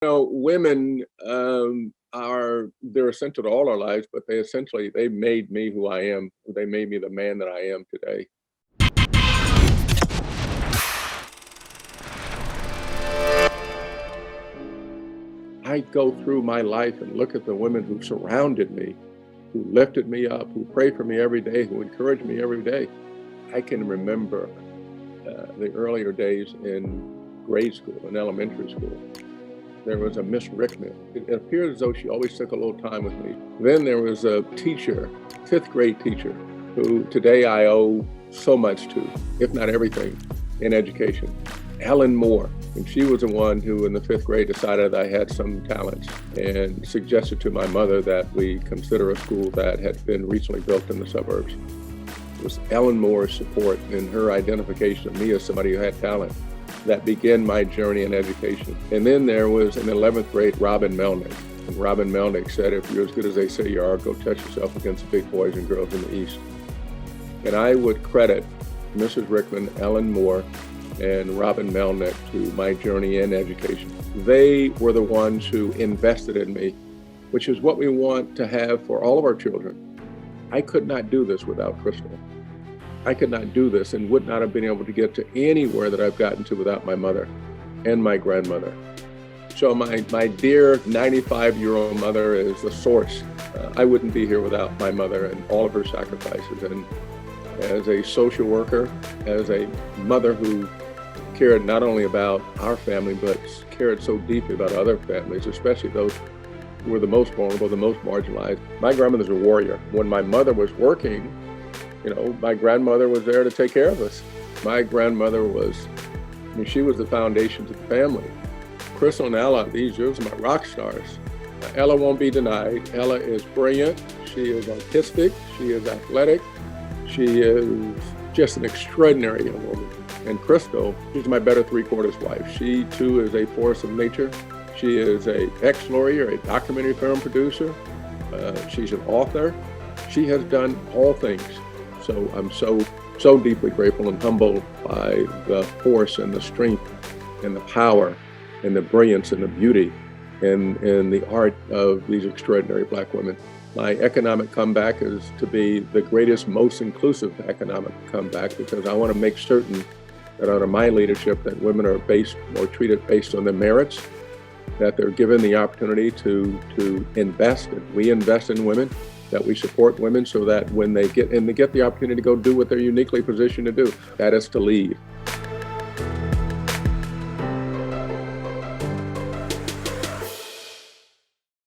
Women they're essential to all our lives, but they made me who I am. They made me the man that I am today. I go through my life and look at the women who surrounded me, who lifted me up, who prayed for me every day, who encouraged me every day. I can remember the earlier days in grade school, in elementary school. There was a Miss Rickman. It appeared as though she always took a little time with me. Then there was a teacher, fifth grade teacher, who today I owe so much to, if not everything, in education. Ellen Moore. And she was the one who in the fifth grade decided I had some talents and suggested to my mother that we consider a school that had been recently built in the suburbs. It was Ellen Moore's support and her identification of me as somebody who had talent that began my journey in education. And then there was in 11th grade, Robin Melnick. And Robin Melnick said, if you're as good as they say you are, go test yourself against the big boys and girls in the East. And I would credit Mrs. Rickman, Ellen Moore, and Robin Melnick to my journey in education. They were the ones who invested in me, which is what we want to have for all of our children. I could not do this without Crystal. I could not do this and would not have been able to get to anywhere that I've gotten to without my mother and my grandmother. So my dear 95-year-old mother is the source. I wouldn't be here without my mother and all of her sacrifices. And as a social worker, as a mother who cared not only about our family, but cared so deeply about other families, especially those who were the most vulnerable, the most marginalized. My grandmother's a warrior. When my mother was working, my grandmother was there to take care of us. My grandmother she was the foundation to the family. Crystal and Ella, these are my rock stars. Ella won't be denied. Ella is brilliant. She is artistic. She is athletic. She is just an extraordinary young woman. And Crystal, she's my better three-quarters wife. She too is a force of nature. She is an ex-lawyer, a documentary film producer. She's an author. She has done all things. So I'm so deeply grateful and humbled by the force and the strength and the power and the brilliance and the beauty and the art of these extraordinary Black women. My economic comeback is to be the greatest, most inclusive economic comeback, because I want to make certain that under my leadership that women are treated based on their merits, that they're given the opportunity to invest, and we invest in women, that we support women so that when they get the opportunity to go do what they're uniquely positioned to do, that is to lead.